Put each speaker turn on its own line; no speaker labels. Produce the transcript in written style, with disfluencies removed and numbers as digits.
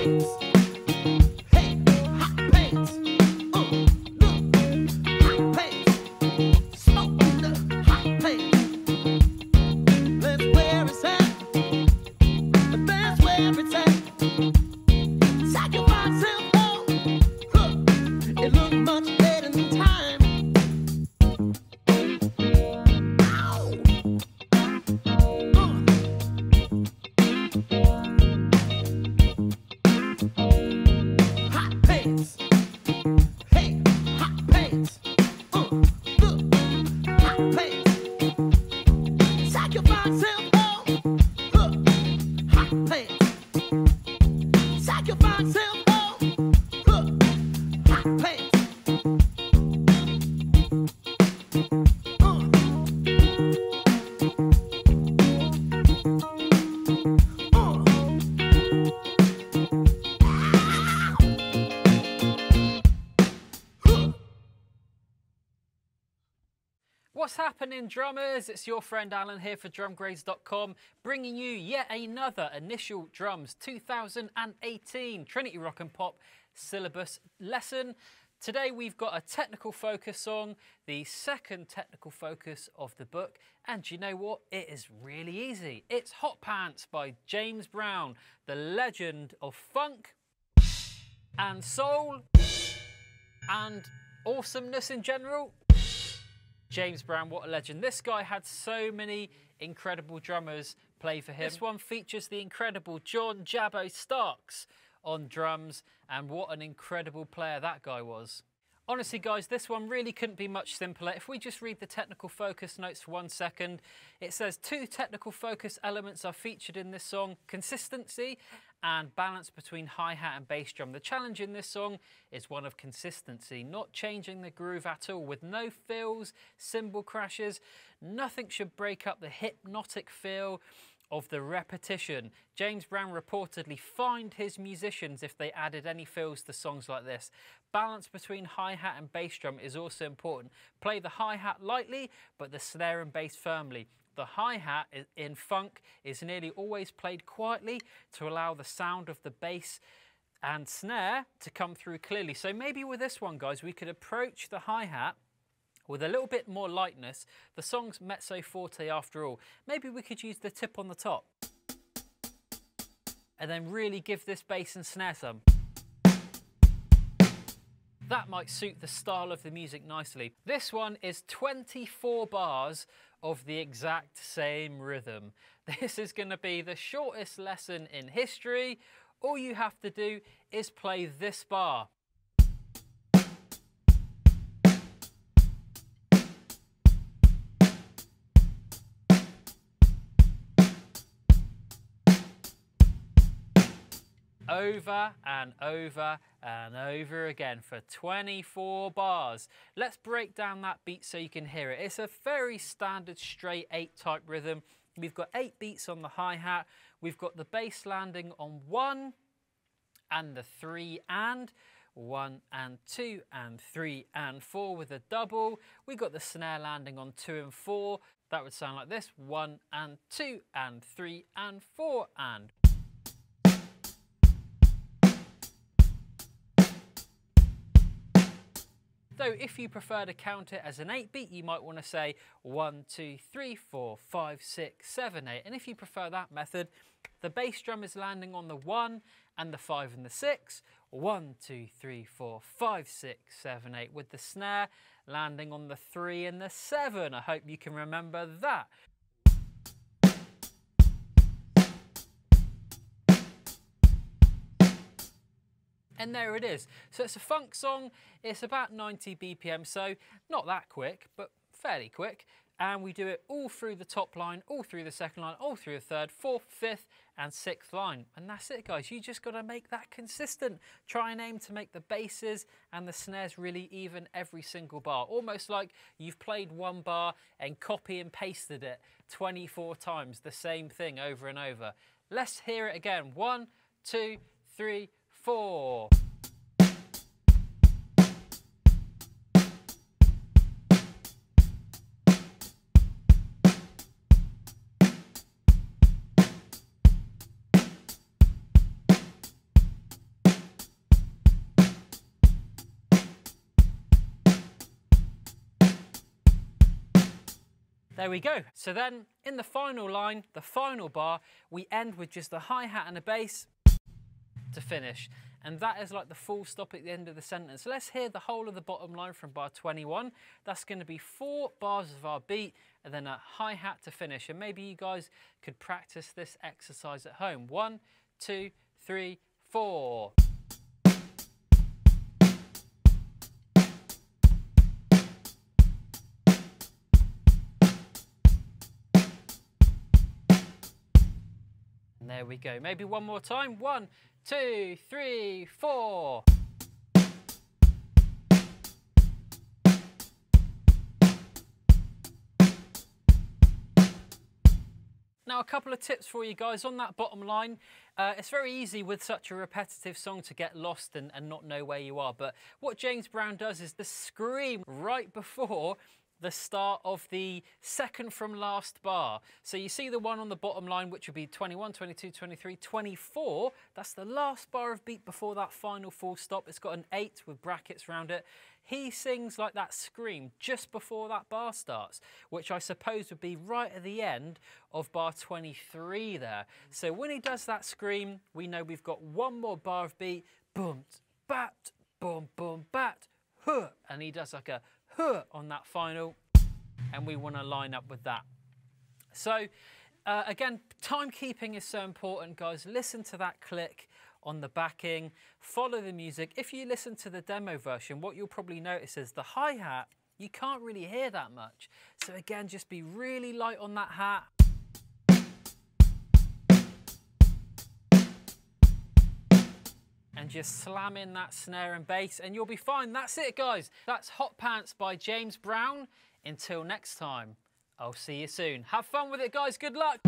pants. Hey, hot pants. Look, hot pants. Smoke in the hot pants. Let's wear it's at. That's where it's at. Sacrifice him, oh, it look much better than time. Ow. Hot pants. Hey, hot pants. Look, hot pants. Sacrifice him, oh, hot pants. Sacrifice him, oh, hot pants.
What's happening, drummers? It's your friend Alan here for drumgrades.com, bringing you yet another Initial Drums 2018 Trinity Rock Pop syllabus lesson. Today we've got a technical focus song, the second technical focus of the book, and you know what? It is really easy. It's Hot Pants by James Brown, the legend of funk and soul and awesomeness in general. James Brown, what a legend. This guy had so many incredible drummers play for him. This one features the incredible John Jabbo Starks on drums, and what an incredible player that guy was. Honestly guys, this one really couldn't be much simpler. If we just read the technical focus notes for 1 second, it says 2 technical focus elements are featured in this song: consistency and balance between hi-hat and bass drum. The challenge in this song is one of consistency, not changing the groove at all, with no fills, cymbal crashes. Nothing should break up the hypnotic feel of the repetition. James Brown reportedly fined his musicians if they added any fills to songs like this. Balance between hi-hat and bass drum is also important. Play the hi-hat lightly, but the snare and bass firmly. The hi-hat in funk is nearly always played quietly to allow the sound of the bass and snare to come through clearly. So maybe with this one, guys, we could approach the hi-hat with a little bit more lightness. The song's mezzo forte after all. Maybe we could use the tip on the top and then really give this bass and snare some. That might suit the style of the music nicely. This one is 24 bars of the exact same rhythm. This is going to be the shortest lesson in history. All you have to do is play this bar. Over and over and over again for 24 bars. Let's break down that beat so you can hear it. It's a very standard straight 8 type rhythm. We've got 8 beats on the hi-hat. We've got the bass landing on 1 and the 3 and 1 and 2 and 3 and 4 with a double. We got the snare landing on 2 and 4. That would sound like this: 1 and 2 and 3 and 4 and. Though if you prefer to count it as an 8 beat, you might want to say 1, 2, 3, 4, 5, 6, 7, 8. And if you prefer that method, the bass drum is landing on the 1 and the 5 and the 6. 1, 2, 3, 4, 5, 6, 7, 8, with the snare landing on the 3 and the 7. I hope you can remember that. And there it is. So it's a funk song. It's about 90 BPM, so not that quick, but fairly quick. And we do it all through the top line, all through the second line, all through the third, fourth, fifth, and sixth line. And that's it, guys. You just got to make that consistent. Try and aim to make the basses and the snares really even every single bar. Almost like you've played one bar and copy and pasted it 24 times, the same thing over and over. Let's hear it again. 1, 2, 3, 4. There we go. So then in the final line, the final bar, we end with just a hi-hat and a bass to finish. And that is like the full stop at the end of the sentence. So let's hear the whole of the bottom line from bar 21. That's going to be 4 bars of our beat and then a hi-hat to finish. And maybe you guys could practice this exercise at home. 1, 2, 3, 4. And there we go. Maybe one more time. 1, 2, 3, 4. Now, a couple of tips for you guys on that bottom line. It's very easy with such a repetitive song to get lost and not know where you are. But what James Brown does is the scream right before the start of the second from last bar. So you see the one on the bottom line, which would be 21, 22, 23, 24. That's the last bar of beat before that final full stop. It's got an 8 with brackets around it. He sings like that scream just before that bar starts, which I suppose would be right at the end of bar 23 there. So when he does that scream, we know we've got one more bar of beat. Boom, bat, boom, boom, bat, huh. And he does like a huh on that final, and we want to line up with that. So again, timekeeping is so important, guys. Listen to that click on the backing, follow the music. If you listen to the demo version, what you'll probably notice is the hi-hat, you can't really hear that much. So again, just be really light on that hat. And just slam in that snare and bass and you'll be fine. That's it, guys. That's Hot Pants by James Brown. Until next time, I'll see you soon. Have fun with it, guys. Good luck.